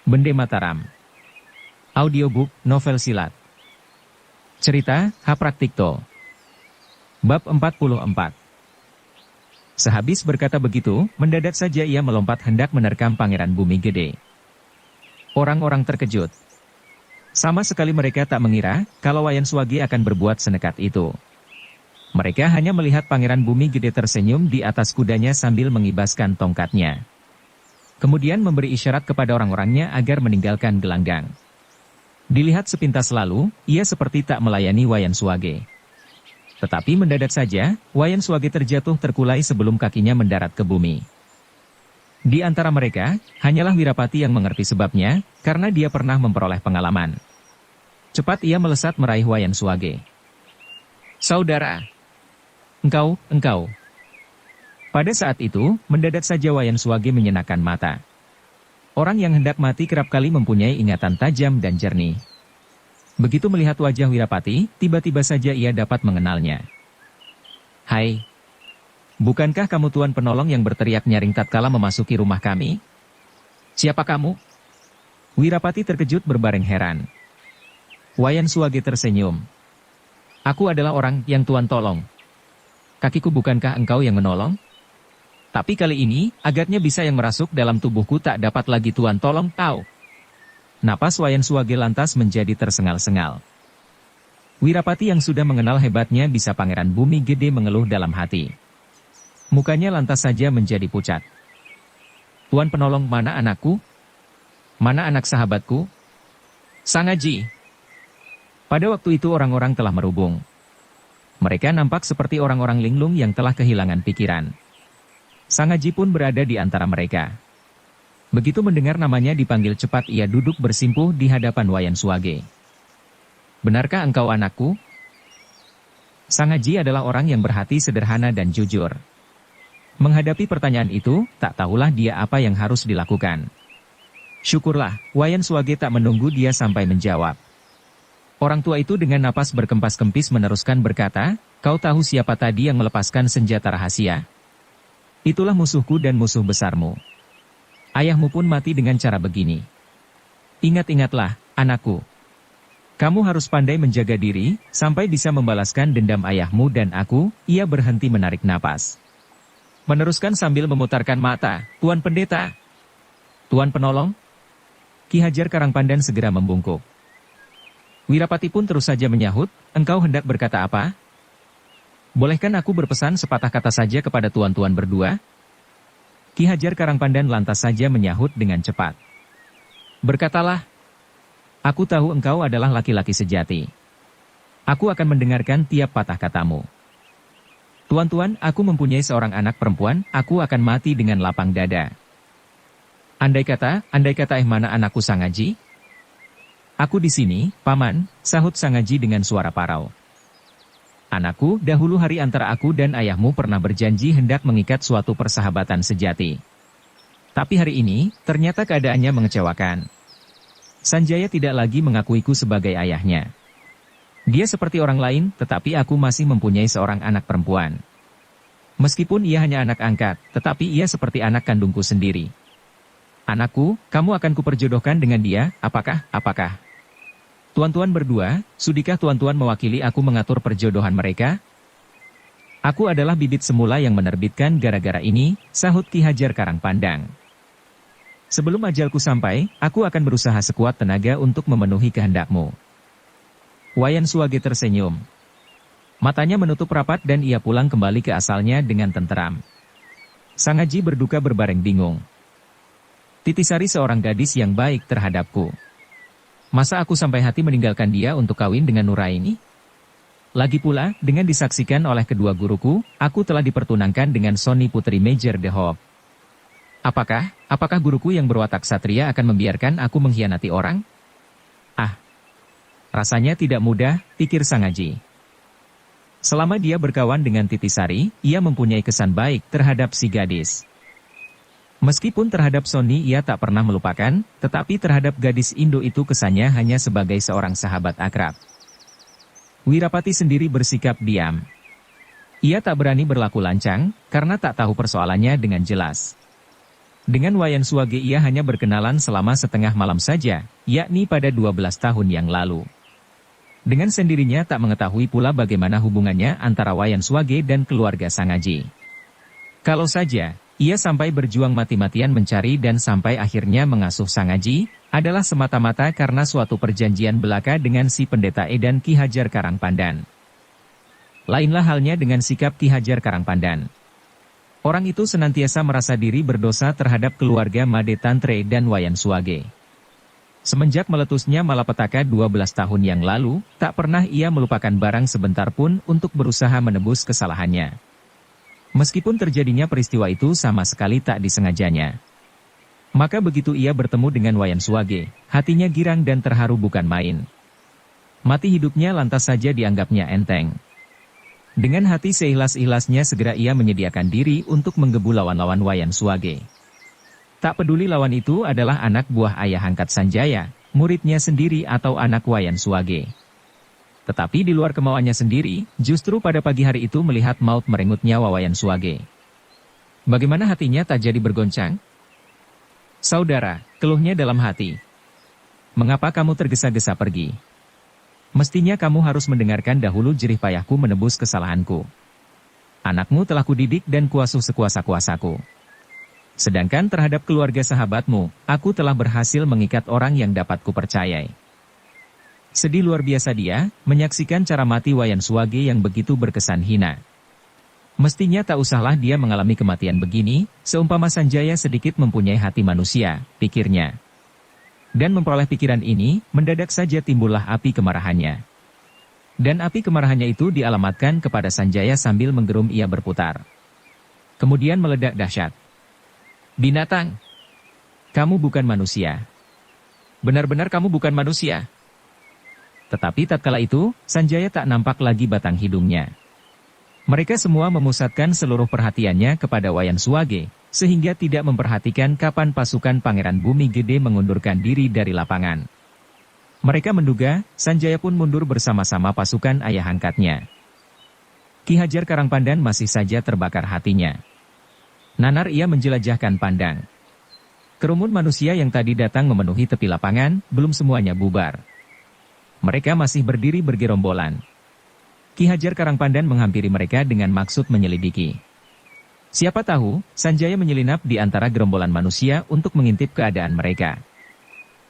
Bende Mataram. Audiobook, novel silat. Cerita, Hapraktikto. Bab 44. Sehabis berkata begitu, mendadak saja ia melompat hendak menerkam Pangeran Bumi Gede. Orang-orang terkejut. Sama sekali mereka tak mengira, kalau Wayan Swagi akan berbuat senekat itu. Mereka hanya melihat Pangeran Bumi Gede tersenyum di atas kudanya sambil mengibaskan tongkatnya. Kemudian memberi isyarat kepada orang-orangnya agar meninggalkan gelanggang. Dilihat sepintas lalu, ia seperti tak melayani Wayan Swagi. Tetapi mendadak saja, Wayan Swagi terjatuh terkulai sebelum kakinya mendarat ke bumi. Di antara mereka, hanyalah Wirapati yang mengerti sebabnya, karena dia pernah memperoleh pengalaman. Cepat ia melesat meraih Wayan Swagi. "Saudara! Engkau!" Pada saat itu, mendadak saja Wayan Swagi menyenakkan mata. Orang yang hendak mati kerap kali mempunyai ingatan tajam dan jernih. Begitu melihat wajah Wirapati, tiba-tiba saja ia dapat mengenalnya. "Hai! Bukankah kamu Tuan Penolong yang berteriak nyaring tatkala memasuki rumah kami? Siapa kamu?" Wirapati terkejut berbareng heran. Wayan Swagi tersenyum. "Aku adalah orang yang Tuan tolong. Kakiku bukankah engkau yang menolong? Tapi kali ini, agaknya bisa yang merasuk dalam tubuhku tak dapat lagi Tuan tolong tahu." Napas Wayan Swagi lantas menjadi tersengal-sengal. Wirapati yang sudah mengenal hebatnya bisa Pangeran Bumi Gede mengeluh dalam hati. Mukanya lantas saja menjadi pucat. "Tuan Penolong, mana anakku? Mana anak sahabatku? Sangaji!" Pada waktu itu orang-orang telah merubung. Mereka nampak seperti orang-orang linglung yang telah kehilangan pikiran. Sangaji pun berada di antara mereka. Begitu mendengar namanya dipanggil cepat ia duduk bersimpuh di hadapan Wayan Swagi. "Benarkah engkau anakku?" Sangaji adalah orang yang berhati sederhana dan jujur. Menghadapi pertanyaan itu, tak tahulah dia apa yang harus dilakukan. Syukurlah, Wayan Swagi tak menunggu dia sampai menjawab. Orang tua itu dengan napas berkempas-kempis meneruskan berkata, "Kau tahu siapa tadi yang melepaskan senjata rahasia? Itulah musuhku dan musuh besarmu. Ayahmu pun mati dengan cara begini. Ingat-ingatlah, anakku. Kamu harus pandai menjaga diri, sampai bisa membalaskan dendam ayahmu dan aku." Ia berhenti menarik napas. Meneruskan sambil memutarkan mata, "Tuan Pendeta! Tuan Penolong!" Ki Hajar Karangpandan segera membungkuk. Wirapati pun terus saja menyahut, "Engkau hendak berkata apa? Bolehkan aku berpesan sepatah kata saja kepada tuan-tuan berdua?" Ki Hajar Karangpandan lantas saja menyahut dengan cepat. "Berkatalah. Aku tahu engkau adalah laki-laki sejati. Aku akan mendengarkan tiap patah katamu. Tuan-tuan, aku mempunyai seorang anak perempuan, aku akan mati dengan lapang dada. Andai kata mana anakku Sangaji?" "Aku di sini, Paman," sahut Sangaji dengan suara parau. "Anakku, dahulu hari antara aku dan ayahmu pernah berjanji hendak mengikat suatu persahabatan sejati. Tapi hari ini, ternyata keadaannya mengecewakan. Sanjaya tidak lagi mengakuiku sebagai ayahnya. Dia seperti orang lain, tetapi aku masih mempunyai seorang anak perempuan. Meskipun ia hanya anak angkat, tetapi ia seperti anak kandungku sendiri. Anakku, kamu akan kuperjodohkan dengan dia, apakah? Tuan-tuan berdua, sudikah tuan-tuan mewakili aku mengatur perjodohan mereka?" "Aku adalah bibit semula yang menerbitkan gara-gara ini," sahut Ki Hajar Karangpandang. "Sebelum ajalku sampai, aku akan berusaha sekuat tenaga untuk memenuhi kehendakmu." Wayan Swagi tersenyum. Matanya menutup rapat dan ia pulang kembali ke asalnya dengan tenteram. Sangaji berduka berbareng bingung. "Titisari seorang gadis yang baik terhadapku. Masa aku sampai hati meninggalkan dia untuk kawin dengan Nuraini? Lagi pula, dengan disaksikan oleh kedua guruku, aku telah dipertunangkan dengan Soni Putri Major de Hoop. Apakah guruku yang berwatak satria akan membiarkan aku mengkhianati orang? Rasanya tidak mudah," pikir Sangaji. Selama dia berkawan dengan Titisari, ia mempunyai kesan baik terhadap si gadis. Meskipun terhadap Soni ia tak pernah melupakan, tetapi terhadap gadis Indo itu kesannya hanya sebagai seorang sahabat akrab. Wirapati sendiri bersikap diam. Ia tak berani berlaku lancang, karena tak tahu persoalannya dengan jelas. Dengan Wayan Suwage ia hanya berkenalan selama setengah malam saja, yakni pada 12 tahun yang lalu. Dengan sendirinya tak mengetahui pula bagaimana hubungannya antara Wayan Suwage dan keluarga Sangaji. Kalau saja, ia sampai berjuang mati-matian mencari dan sampai akhirnya mengasuh Sangaji, adalah semata-mata karena suatu perjanjian belaka dengan si pendeta edan Ki Hajar Karangpandan. Lainlah halnya dengan sikap Ki Hajar Karangpandan. Orang itu senantiasa merasa diri berdosa terhadap keluarga Made Tantre dan Wayan Suwage. Semenjak meletusnya malapetaka 12 tahun yang lalu, tak pernah ia melupakan barang sebentar pun untuk berusaha menebus kesalahannya. Meskipun terjadinya peristiwa itu sama sekali tak disengajanya. Maka begitu ia bertemu dengan Wayan Suwage, hatinya girang dan terharu bukan main. Mati hidupnya lantas saja dianggapnya enteng. Dengan hati seikhlas-ikhlasnya segera ia menyediakan diri untuk menggebu lawan-lawan Wayan Suwage. Tak peduli lawan itu adalah anak buah ayah angkat Sanjaya, muridnya sendiri atau anak Wayan Suwage. Tetapi di luar kemauannya sendiri, justru pada pagi hari itu melihat maut merenggut nyawa Wayan Suwage. Bagaimana hatinya tak jadi bergoncang? Saudara, keluhnya dalam hati. Mengapa kamu tergesa-gesa pergi? Mestinya kamu harus mendengarkan dahulu jerih payahku menebus kesalahanku. Anakmu telah kudidik dan kuasuh sekuasa-kuasaku. Sedangkan terhadap keluarga sahabatmu, aku telah berhasil mengikat orang yang dapat kupercayai. Sedih luar biasa dia, menyaksikan cara mati Wayan Suwage yang begitu berkesan hina. Mestinya tak usahlah dia mengalami kematian begini, seumpama Sanjaya sedikit mempunyai hati manusia, pikirnya. Dan memperoleh pikiran ini, mendadak saja timbullah api kemarahannya. Dan api kemarahannya itu dialamatkan kepada Sanjaya sambil menggerum ia berputar. Kemudian meledak dahsyat. Binatang! Kamu bukan manusia. Benar-benar kamu bukan manusia. Tetapi tatkala itu, Sanjaya tak nampak lagi batang hidungnya. Mereka semua memusatkan seluruh perhatiannya kepada Wayan Suwage, sehingga tidak memperhatikan kapan pasukan Pangeran Bumi Gede mengundurkan diri dari lapangan. Mereka menduga, Sanjaya pun mundur bersama-sama pasukan ayah angkatnya. Ki Hajar Karangpandan masih saja terbakar hatinya. Nanar ia menjelajahkan pandang. Kerumun manusia yang tadi datang memenuhi tepi lapangan, belum semuanya bubar. Mereka masih berdiri bergerombolan. Ki Hajar Karangpandan menghampiri mereka dengan maksud menyelidiki. Siapa tahu, Sanjaya menyelinap di antara gerombolan manusia untuk mengintip keadaan mereka.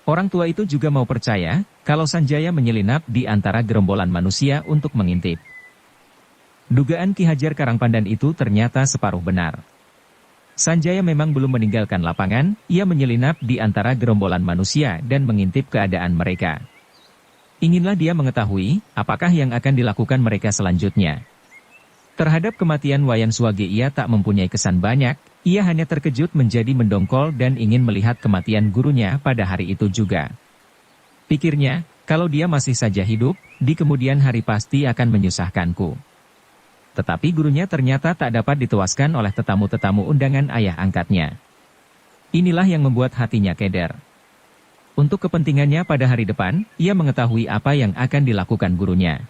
Orang tua itu juga mau percaya, kalau Sanjaya menyelinap di antara gerombolan manusia untuk mengintip. Dugaan Ki Hajar Karangpandan itu ternyata separuh benar. Sanjaya memang belum meninggalkan lapangan, ia menyelinap di antara gerombolan manusia dan mengintip keadaan mereka. Inginlah dia mengetahui, apakah yang akan dilakukan mereka selanjutnya. Terhadap kematian Wayan Suwage ia tak mempunyai kesan banyak, ia hanya terkejut menjadi mendongkol dan ingin melihat kematian gurunya pada hari itu juga. Pikirnya, kalau dia masih saja hidup, di kemudian hari pasti akan menyusahkanku. Tetapi gurunya ternyata tak dapat ditewaskan oleh tetamu-tetamu undangan ayah angkatnya. Inilah yang membuat hatinya keder. Untuk kepentingannya pada hari depan, ia mengetahui apa yang akan dilakukan gurunya.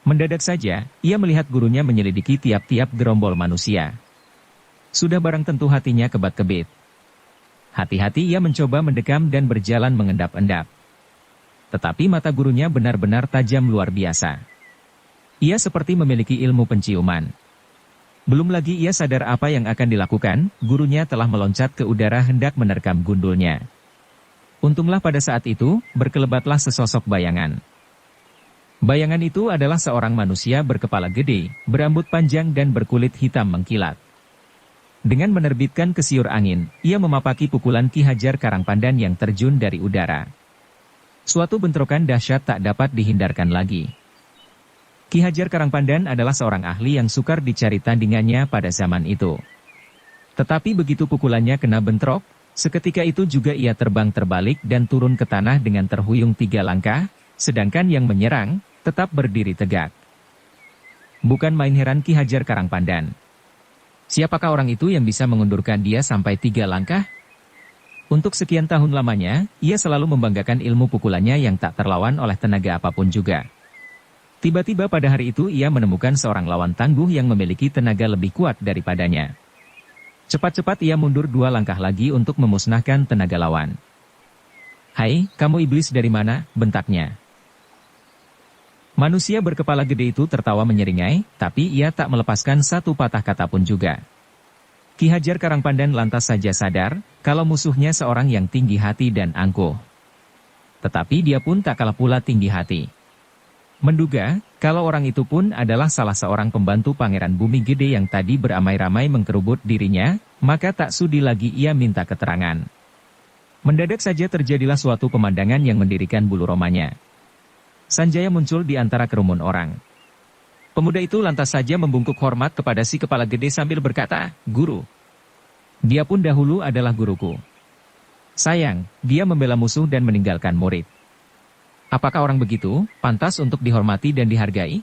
Mendadak saja, ia melihat gurunya menyelidiki tiap-tiap gerombol manusia. Sudah barang tentu hatinya kebat-kebit. Hati-hati ia mencoba mendekam dan berjalan mengendap-endap. Tetapi mata gurunya benar-benar tajam luar biasa. Ia seperti memiliki ilmu penciuman. Belum lagi ia sadar apa yang akan dilakukan, gurunya telah meloncat ke udara hendak menerkam gundulnya. Untunglah pada saat itu, berkelebatlah sesosok bayangan. Bayangan itu adalah seorang manusia berkepala gede, berambut panjang dan berkulit hitam mengkilat. Dengan menerbitkan kesiur angin, ia memapaki pukulan Ki Hajar Karangpandan yang terjun dari udara. Suatu bentrokan dahsyat tak dapat dihindarkan lagi. Ki Hajar Karangpandan adalah seorang ahli yang sukar dicari tandingannya pada zaman itu. Tetapi begitu pukulannya kena bentrok, seketika itu juga ia terbang terbalik dan turun ke tanah dengan terhuyung 3 langkah, sedangkan yang menyerang tetap berdiri tegak. Bukan main heran Ki Hajar Karangpandan. Siapakah orang itu yang bisa mengundurkan dia sampai 3 langkah? Untuk sekian tahun lamanya, ia selalu membanggakan ilmu pukulannya yang tak terlawan oleh tenaga apapun juga. Tiba-tiba pada hari itu ia menemukan seorang lawan tangguh yang memiliki tenaga lebih kuat daripadanya. Cepat-cepat ia mundur 2 langkah lagi untuk memusnahkan tenaga lawan. "Hai, kamu iblis dari mana?" bentaknya. Manusia berkepala gede itu tertawa menyeringai, tapi ia tak melepaskan satu patah kata pun juga. Ki Hajar Karangpandan lantas saja sadar, kalau musuhnya seorang yang tinggi hati dan angkuh. Tetapi dia pun tak kalah pula tinggi hati. Menduga, kalau orang itu pun adalah salah seorang pembantu Pangeran Bumi Gede yang tadi beramai-ramai mengkerubut dirinya, maka tak sudi lagi ia minta keterangan. Mendadak saja terjadilah suatu pemandangan yang mendirikan bulu romanya. Sanjaya muncul di antara kerumun orang. Pemuda itu lantas saja membungkuk hormat kepada si kepala gede sambil berkata, "Guru." Dia pun dahulu adalah guruku. Sayang, dia membela musuh dan meninggalkan murid. Apakah orang begitu, pantas untuk dihormati dan dihargai?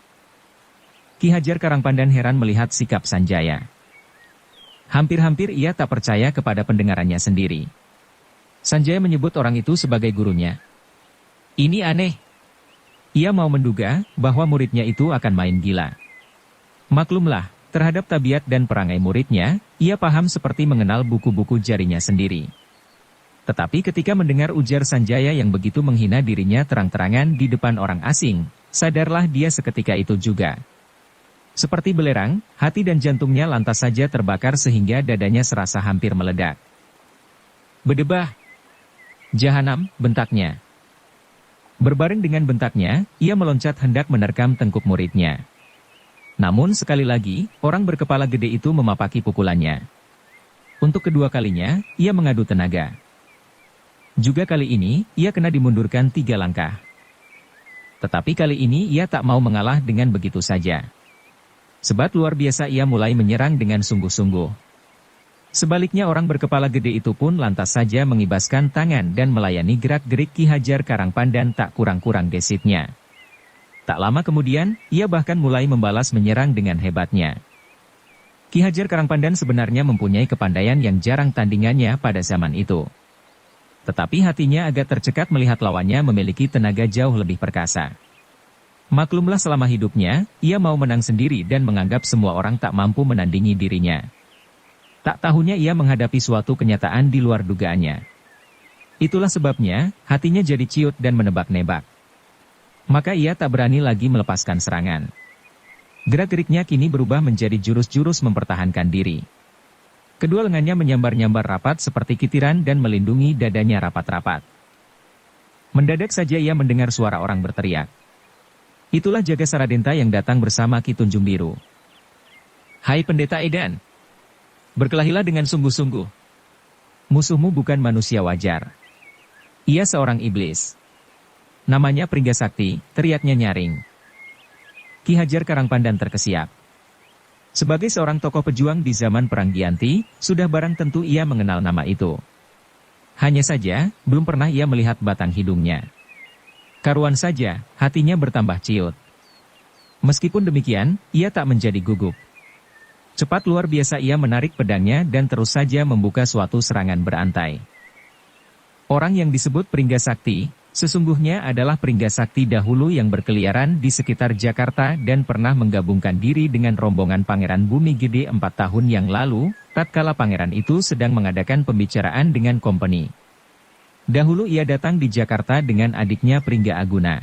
Ki Hajar Karangpandan heran melihat sikap Sanjaya. Hampir-hampir ia tak percaya kepada pendengarannya sendiri. Sanjaya menyebut orang itu sebagai gurunya. Ini aneh. Ia mau menduga bahwa muridnya itu akan main gila. Maklumlah, terhadap tabiat dan perangai muridnya, ia paham seperti mengenal buku-buku jarinya sendiri. Tetapi ketika mendengar ujar Sanjaya yang begitu menghina dirinya terang-terangan di depan orang asing, sadarlah dia seketika itu juga. Seperti belerang, hati dan jantungnya lantas saja terbakar sehingga dadanya serasa hampir meledak. "Bedebah! Jahanam!" bentaknya. Berbareng dengan bentaknya, ia meloncat hendak menerkam tengkuk muridnya. Namun sekali lagi, orang berkepala gede itu memapaki pukulannya. Untuk kedua kalinya, ia mengadu tenaga. Juga kali ini, ia kena dimundurkan 3 langkah. Tetapi kali ini ia tak mau mengalah dengan begitu saja. Sebab luar biasa ia mulai menyerang dengan sungguh-sungguh. Sebaliknya orang berkepala gede itu pun lantas saja mengibaskan tangan dan melayani gerak-gerik Ki Hajar Karangpandan tak kurang-kurang gesitnya. Tak lama kemudian, ia bahkan mulai membalas menyerang dengan hebatnya. Ki Hajar Karangpandan sebenarnya mempunyai kepandaian yang jarang tandingannya pada zaman itu. Tetapi hatinya agak tercekat melihat lawannya memiliki tenaga jauh lebih perkasa. Maklumlah selama hidupnya, ia mau menang sendiri dan menganggap semua orang tak mampu menandingi dirinya. Tak tahunya ia menghadapi suatu kenyataan di luar dugaannya. Itulah sebabnya, hatinya jadi ciut dan menebak-nebak. Maka ia tak berani lagi melepaskan serangan. Gerak-geriknya kini berubah menjadi jurus-jurus mempertahankan diri. Kedua lengannya menyambar-nyambar rapat seperti kitiran dan melindungi dadanya rapat-rapat. Mendadak saja ia mendengar suara orang berteriak. Itulah Jaga Saradenta yang datang bersama Ki Tunjung Biru. "Hai Pendeta Edan! Berkelahilah dengan sungguh-sungguh. Musuhmu bukan manusia wajar. Ia seorang iblis. Namanya Pringgasakti," teriaknya nyaring. Ki Hajar Karangpandan terkesiap. Sebagai seorang tokoh pejuang di zaman Perang Giyanti, sudah barang tentu ia mengenal nama itu. Hanya saja, belum pernah ia melihat batang hidungnya. Karuan saja, hatinya bertambah ciut. Meskipun demikian, ia tak menjadi gugup. Cepat luar biasa ia menarik pedangnya dan terus saja membuka suatu serangan berantai. Orang yang disebut Pringgasakti, sesungguhnya adalah Pringgasakti dahulu yang berkeliaran di sekitar Jakarta dan pernah menggabungkan diri dengan rombongan Pangeran Bumi Gede 4 tahun yang lalu, tatkala pangeran itu sedang mengadakan pembicaraan dengan kompeni. Dahulu ia datang di Jakarta dengan adiknya Pringga Aguna.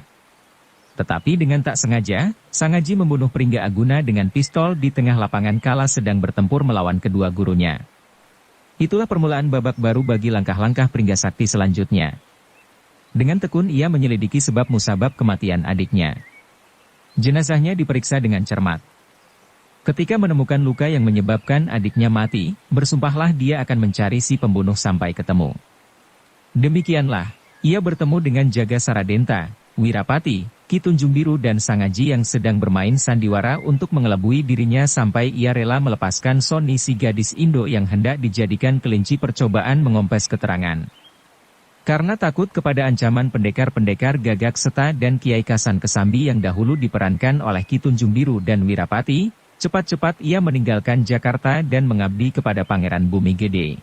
Tetapi dengan tak sengaja, Sangaji membunuh Pringga Aguna dengan pistol di tengah lapangan kala sedang bertempur melawan kedua gurunya. Itulah permulaan babak baru bagi langkah-langkah Pringgasakti selanjutnya. Dengan tekun ia menyelidiki sebab musabab kematian adiknya. Jenazahnya diperiksa dengan cermat. Ketika menemukan luka yang menyebabkan adiknya mati, bersumpahlah dia akan mencari si pembunuh sampai ketemu. Demikianlah, ia bertemu dengan Jaga Saradenta, Wirapati, Ki Tunjung Biru dan Sangaji yang sedang bermain sandiwara untuk mengelabui dirinya sampai ia rela melepaskan Soni si gadis Indo yang hendak dijadikan kelinci percobaan mengompes keterangan. Karena takut kepada ancaman pendekar-pendekar Gagak Seta dan Kiai Kasan Kesambi yang dahulu diperankan oleh Ki Tunjung Biru dan Wirapati, cepat-cepat ia meninggalkan Jakarta dan mengabdi kepada Pangeran Bumi Gede.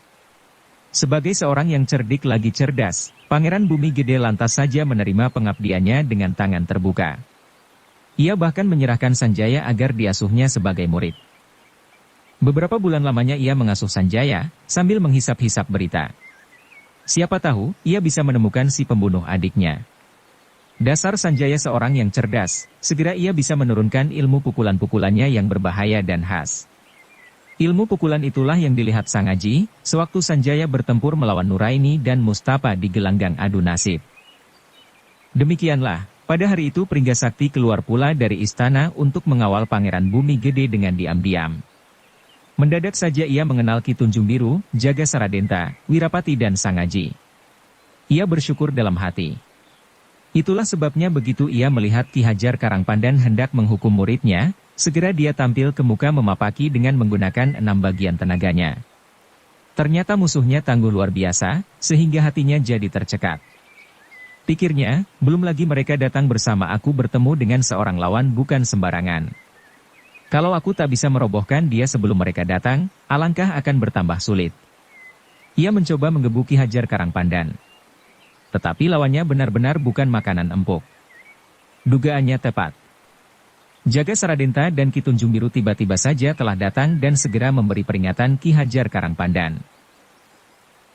Sebagai seorang yang cerdik lagi cerdas, Pangeran Bumi Gede lantas saja menerima pengabdiannya dengan tangan terbuka. Ia bahkan menyerahkan Sanjaya agar diasuhnya sebagai murid. Beberapa bulan lamanya ia mengasuh Sanjaya, sambil menghisap-hisap berita. Siapa tahu, ia bisa menemukan si pembunuh adiknya. Dasar Sanjaya seorang yang cerdas, segera ia bisa menurunkan ilmu pukulan-pukulannya yang berbahaya dan khas. Ilmu pukulan itulah yang dilihat Sang Aji, sewaktu Sanjaya bertempur melawan Nuraini dan Mustafa di gelanggang adu nasib. Demikianlah, pada hari itu Pringgasakti keluar pula dari istana untuk mengawal Pangeran Bumi Gede dengan diam-diam. Mendadak saja ia mengenal Ki Tunjung Biru, Jaga Saradenta, Wirapati dan Sang Aji. Ia bersyukur dalam hati. Itulah sebabnya begitu ia melihat Ki Hajar Karangpandan hendak menghukum muridnya, segera dia tampil ke muka memapaki dengan menggunakan 6 bagian tenaganya. Ternyata musuhnya tangguh luar biasa, sehingga hatinya jadi tercekat. Pikirnya, belum lagi mereka datang bersama aku bertemu dengan seorang lawan bukan sembarangan. Kalau aku tak bisa merobohkan dia sebelum mereka datang, alangkah akan bertambah sulit. Ia mencoba menggebuk Ki Hajar Karangpandan. Tetapi lawannya benar-benar bukan makanan empuk. Dugaannya tepat. Jaga Saradenta dan Ki Tunjung Biru tiba-tiba saja telah datang dan segera memberi peringatan Ki Hajar Karangpandan.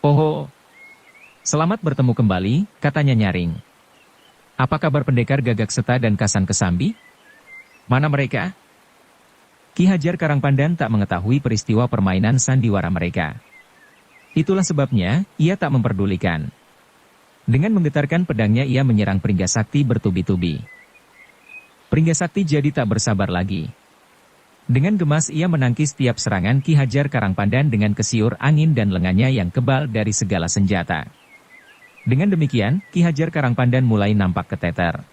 "Oh, selamat bertemu kembali," katanya nyaring. "Apa kabar pendekar Gagak Seta dan Kasan Kesambi? Mana mereka?" Ki Hajar Karangpandan tak mengetahui peristiwa permainan sandiwara mereka. Itulah sebabnya, ia tak memperdulikan. Dengan menggetarkan pedangnya ia menyerang Pringgasakti bertubi-tubi. Pringgasakti jadi tak bersabar lagi. Dengan gemas ia menangkis tiap serangan Ki Hajar Karangpandan dengan kesiur angin dan lengannya yang kebal dari segala senjata. Dengan demikian, Ki Hajar Karangpandan mulai nampak keteter.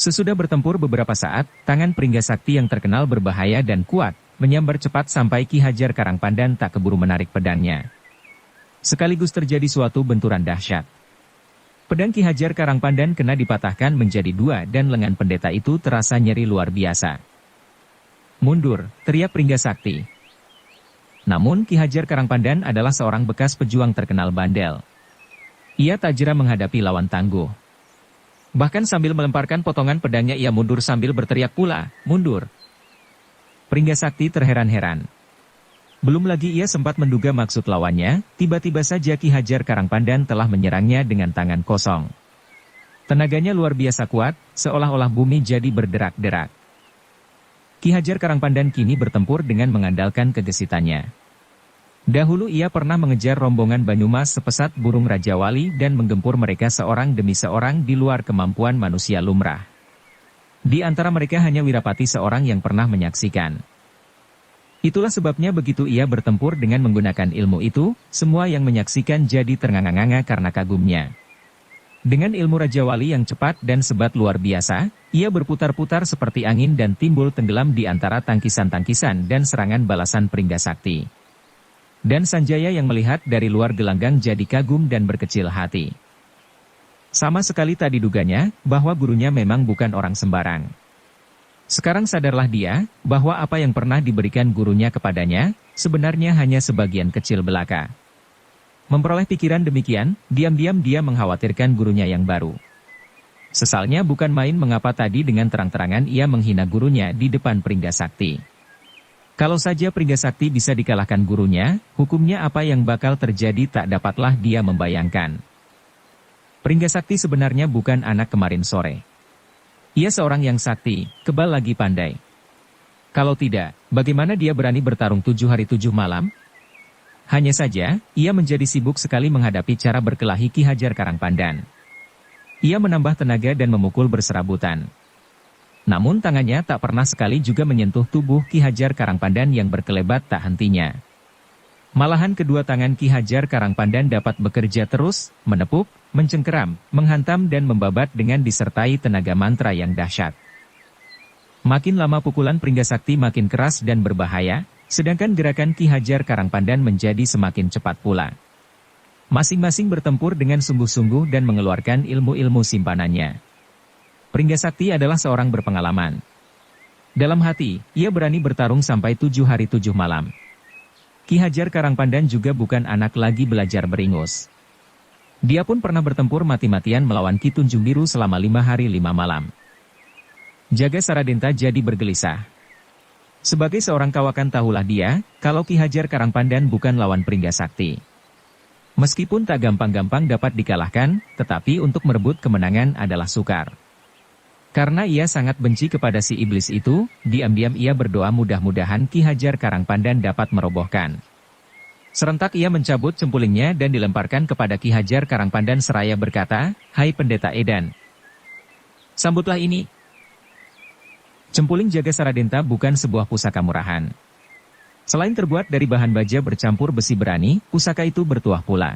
Sesudah bertempur beberapa saat, tangan Pringgasakti yang terkenal berbahaya dan kuat, menyambar cepat sampai Ki Hajar Karangpandan tak keburu menarik pedangnya. Sekaligus terjadi suatu benturan dahsyat. Pedang Ki Hajar Karangpandan kena dipatahkan menjadi 2 dan lengan pendeta itu terasa nyeri luar biasa. "Mundur!" teriak Pringgasakti. Namun Ki Hajar Karangpandan adalah seorang bekas pejuang terkenal bandel. Ia tak jera menghadapi lawan tangguh. Bahkan sambil melemparkan potongan pedangnya ia mundur sambil berteriak pula, "Mundur!" Pringgasakti terheran-heran. Belum lagi ia sempat menduga maksud lawannya, tiba-tiba saja Ki Hajar Karangpandan telah menyerangnya dengan tangan kosong. Tenaganya luar biasa kuat, seolah-olah bumi jadi berderak-derak. Ki Hajar Karangpandan kini bertempur dengan mengandalkan kegesitannya. Dahulu ia pernah mengejar rombongan Banyumas sepesat burung Raja Wali dan menggempur mereka seorang demi seorang di luar kemampuan manusia lumrah. Di antara mereka hanya Wirapati seorang yang pernah menyaksikan. Itulah sebabnya begitu ia bertempur dengan menggunakan ilmu itu, semua yang menyaksikan jadi ternganga-nganga karena kagumnya. Dengan ilmu Raja Wali yang cepat dan sebat luar biasa, ia berputar-putar seperti angin dan timbul tenggelam di antara tangkisan-tangkisan dan serangan balasan Pringgasakti. Dan Sanjaya yang melihat dari luar gelanggang jadi kagum dan berkecil hati. Sama sekali tak diduganya, bahwa gurunya memang bukan orang sembarang. Sekarang sadarlah dia, bahwa apa yang pernah diberikan gurunya kepadanya, sebenarnya hanya sebagian kecil belaka. Memperoleh pikiran demikian, diam-diam dia mengkhawatirkan gurunya yang baru. Sesalnya bukan main mengapa tadi dengan terang-terangan ia menghina gurunya di depan Pringgasakti. Kalau saja Pringgasakti bisa dikalahkan gurunya, hukumnya apa yang bakal terjadi tak dapatlah dia membayangkan. Pringgasakti sebenarnya bukan anak kemarin sore. Ia seorang yang sakti, kebal lagi pandai. Kalau tidak, bagaimana dia berani bertarung 7 hari 7 malam? Hanya saja, ia menjadi sibuk sekali menghadapi cara berkelahi Ki Hajar Karangpandan. Ia menambah tenaga dan memukul berserabutan. Namun tangannya tak pernah sekali juga menyentuh tubuh Ki Hajar Karangpandan yang berkelebat tak hentinya. Malahan kedua tangan Ki Hajar Karangpandan dapat bekerja terus, menepuk, mencengkeram, menghantam dan membabat dengan disertai tenaga mantra yang dahsyat. Makin lama pukulan Pringgasakti makin keras dan berbahaya, sedangkan gerakan Ki Hajar Karangpandan menjadi semakin cepat pula. Masing-masing bertempur dengan sungguh-sungguh dan mengeluarkan ilmu-ilmu simpanannya. Pringgasakti adalah seorang berpengalaman. Dalam hati, ia berani bertarung sampai 7 hari 7 malam. Ki Hajar Karangpandan juga bukan anak lagi belajar beringus. Dia pun pernah bertempur mati-matian melawan Ki Tunjung Biru selama 5 hari 5 malam. Jaga Saradenta jadi bergelisah. Sebagai seorang kawakan tahulah dia, kalau Ki Hajar Karangpandan bukan lawan Pringgasakti. Meskipun tak gampang-gampang dapat dikalahkan, tetapi untuk merebut kemenangan adalah sukar. Karena ia sangat benci kepada si iblis itu, diam-diam ia berdoa mudah-mudahan Ki Hajar Karangpandan dapat merobohkan. Serentak ia mencabut cempulingnya dan dilemparkan kepada Ki Hajar Karangpandan seraya berkata, "Hai Pendeta Edan, sambutlah ini." Cempuling Jaga Saradenta bukan sebuah pusaka murahan. Selain terbuat dari bahan baja bercampur besi berani, pusaka itu bertuah pula.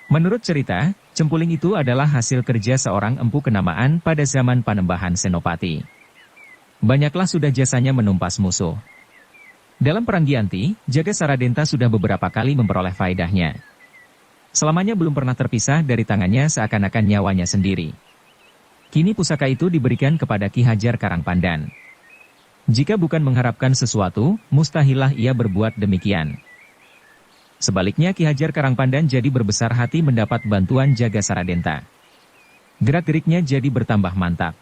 Menurut cerita, cempuling itu adalah hasil kerja seorang empu kenamaan pada zaman Panembahan Senopati. Banyaklah sudah jasanya menumpas musuh. Dalam Perang Giyanti, Jaga Saradenta sudah beberapa kali memperoleh faedahnya. Selamanya belum pernah terpisah dari tangannya seakan-akan nyawanya sendiri. Kini pusaka itu diberikan kepada Ki Hajar Karangpandan. Jika bukan mengharapkan sesuatu, mustahillah ia berbuat demikian. Sebaliknya Ki Hajar Karangpandan jadi berbesar hati mendapat bantuan Jaga Saradenta. Gerak-geriknya jadi bertambah mantap.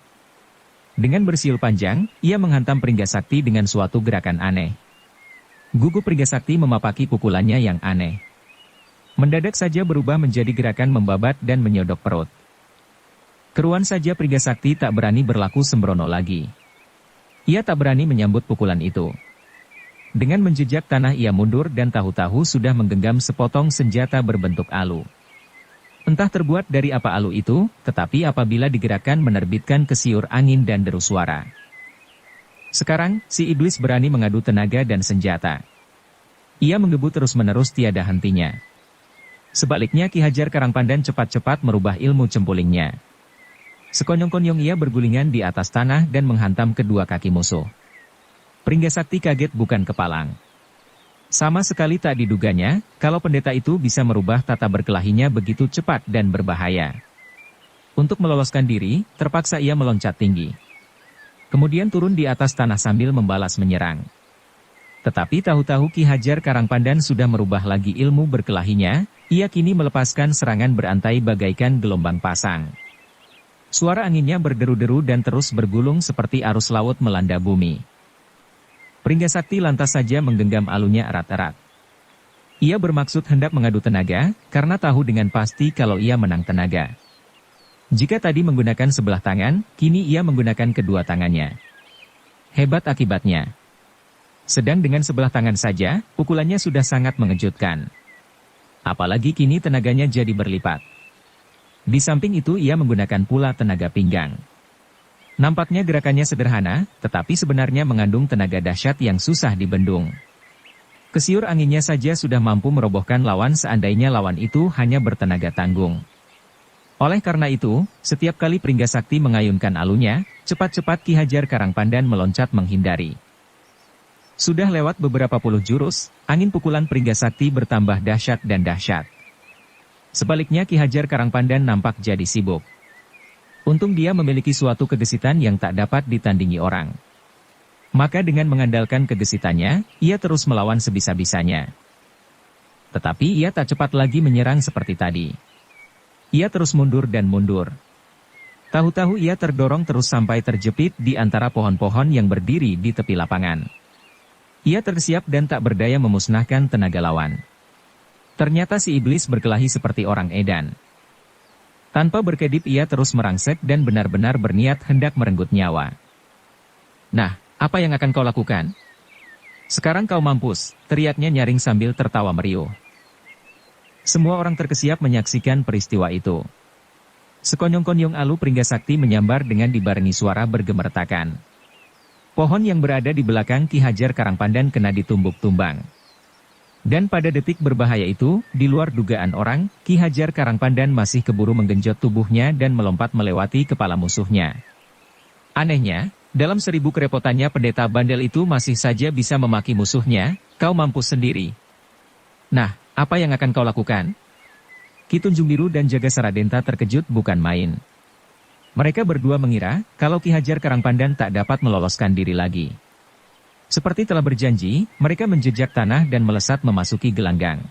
Dengan bersiul panjang, ia menghantam Pringgasakti dengan suatu gerakan aneh. Gugup Pringgasakti memapaki pukulannya yang aneh. Mendadak saja berubah menjadi gerakan membabat dan menyodok perut. Keruan saja Pringgasakti tak berani berlaku sembrono lagi. Ia tak berani menyambut pukulan itu. Dengan menjejak tanah ia mundur dan tahu-tahu sudah menggenggam sepotong senjata berbentuk alu. Entah terbuat dari apa alu itu, tetapi apabila digerakkan menerbitkan kesiur angin dan deru suara. Sekarang, si iblis berani mengadu tenaga dan senjata. Ia menggebu terus-menerus tiada hentinya. Sebaliknya Ki Hajar Karangpandan cepat-cepat merubah ilmu cempulingnya. Sekonyong-konyong ia bergulingan di atas tanah dan menghantam kedua kaki musuh. Pringgasakti kaget bukan kepalang. Sama sekali tak diduganya, kalau pendeta itu bisa merubah tata berkelahinya begitu cepat dan berbahaya. Untuk meloloskan diri, terpaksa ia meloncat tinggi. Kemudian turun di atas tanah sambil membalas menyerang. Tetapi tahu-tahu Ki Hajar Karangpandan sudah merubah lagi ilmu berkelahinya, ia kini melepaskan serangan berantai bagaikan gelombang pasang. Suara anginnya berderu-deru dan terus bergulung seperti arus laut melanda bumi. Pringgasakti lantas saja menggenggam alunya erat-erat. Ia bermaksud hendak mengadu tenaga, karena tahu dengan pasti kalau ia menang tenaga. Jika tadi menggunakan sebelah tangan, kini ia menggunakan kedua tangannya. Hebat akibatnya. Sedang dengan sebelah tangan saja, pukulannya sudah sangat mengejutkan. Apalagi kini tenaganya jadi berlipat. Di samping itu ia menggunakan pula tenaga pinggang. Nampaknya gerakannya sederhana, tetapi sebenarnya mengandung tenaga dahsyat yang susah dibendung. Kesiur anginnya saja sudah mampu merobohkan lawan seandainya lawan itu hanya bertenaga tanggung. Oleh karena itu, setiap kali Pringgasakti mengayunkan alunya, cepat-cepat Ki Hajar Karangpandan meloncat menghindari. Sudah lewat beberapa puluh jurus, angin pukulan Pringgasakti bertambah dahsyat dan dahsyat. Sebaliknya Ki Hajar Karangpandan nampak jadi sibuk. Untung dia memiliki suatu kegesitan yang tak dapat ditandingi orang. Maka dengan mengandalkan kegesitannya, ia terus melawan sebisa-bisanya. Tetapi ia tak cepat lagi menyerang seperti tadi. Ia terus mundur dan mundur. Tahu-tahu ia terdorong terus sampai terjepit di antara pohon-pohon yang berdiri di tepi lapangan. Ia tersiap dan tak berdaya memusnahkan tenaga lawan. Ternyata si iblis berkelahi seperti orang edan. Tanpa berkedip ia terus merangsek dan benar-benar berniat hendak merenggut nyawa. Nah, apa yang akan kau lakukan? Sekarang kau mampus, teriaknya nyaring sambil tertawa meriuh. Semua orang terkesiap menyaksikan peristiwa itu. Sekonyong-konyong alu Pringgasakti menyambar dengan dibarengi suara bergemertakan. Pohon yang berada di belakang Ki Hajar Karangpandan kena ditumbuk tumbang. Dan pada detik berbahaya itu, di luar dugaan orang, Ki Hajar Karangpandan masih keburu menggenjot tubuhnya dan melompat melewati kepala musuhnya. Anehnya, dalam 1000 kerepotannya pendeta bandel itu masih saja bisa memaki musuhnya, kau mampus sendiri. Nah, apa yang akan kau lakukan? Ki Tunjung Biru dan Jaga Saradenta terkejut bukan main. Mereka berdua mengira, kalau Ki Hajar Karangpandan tak dapat meloloskan diri lagi. Seperti telah berjanji, mereka menjejak tanah dan melesat memasuki gelanggang.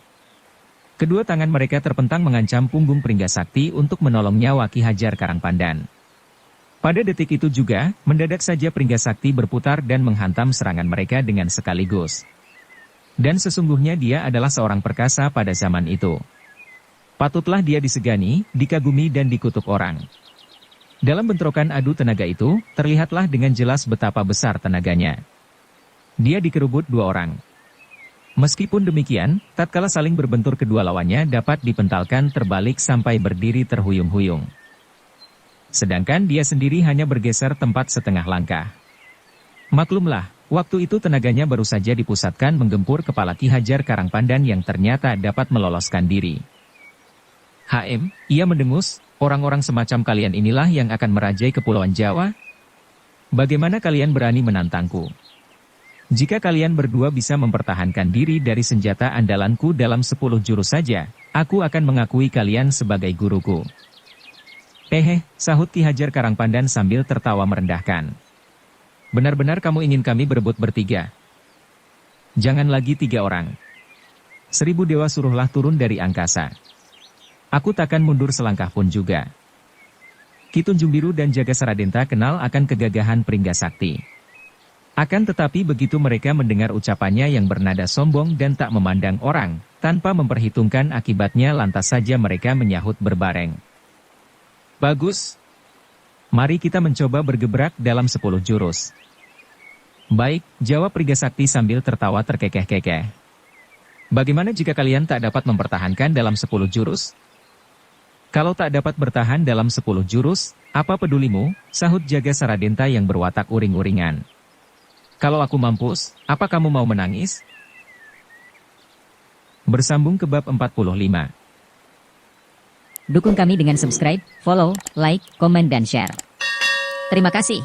Kedua tangan mereka terpentang mengancam punggung Pringgasakti untuk menolong nyawa Ki Hajar Karangpandan. Pada detik itu juga, mendadak saja Pringgasakti berputar dan menghantam serangan mereka dengan sekaligus. Dan sesungguhnya dia adalah seorang perkasa pada zaman itu. Patutlah dia disegani, dikagumi dan dikutuk orang. Dalam bentrokan adu tenaga itu, terlihatlah dengan jelas betapa besar tenaganya. Dia dikerubut dua orang. Meskipun demikian, tatkala saling berbentur kedua lawannya dapat dipentalkan terbalik sampai berdiri terhuyung-huyung. Sedangkan dia sendiri hanya bergeser tempat setengah langkah. Maklumlah, waktu itu tenaganya baru saja dipusatkan menggempur kepala Ki Hajar Karangpandan yang ternyata dapat meloloskan diri. Ia mendengus, orang-orang semacam kalian inilah yang akan merajai Kepulauan Jawa? Bagaimana kalian berani menantangku? Jika kalian berdua bisa mempertahankan diri dari senjata andalanku dalam 10 jurus saja, aku akan mengakui kalian sebagai guruku. Sahut Ki Hajar Karangpandan sambil tertawa merendahkan. Benar-benar kamu ingin kami berebut bertiga? Jangan lagi 3 orang. 1000 dewa suruhlah turun dari angkasa. Aku takkan mundur selangkah pun juga. Ki Tunjung Biru dan Jaga Saradenta kenal akan kegagahan Pringgasakti. Akan tetapi begitu mereka mendengar ucapannya yang bernada sombong dan tak memandang orang, tanpa memperhitungkan akibatnya lantas saja mereka menyahut berbareng. Bagus. Mari kita mencoba bergebrak dalam 10 jurus. Baik, jawab Pringgasakti sambil tertawa terkekeh-kekeh. Bagaimana jika kalian tak dapat mempertahankan dalam 10 jurus? Kalau tak dapat bertahan dalam 10 jurus, apa pedulimu, sahut Jaga Saradenta yang berwatak uring-uringan. Kalau aku mampus, apa kamu mau menangis? Bersambung ke bab 45. Dukung kami dengan subscribe, follow, like, komen dan share. Terima kasih.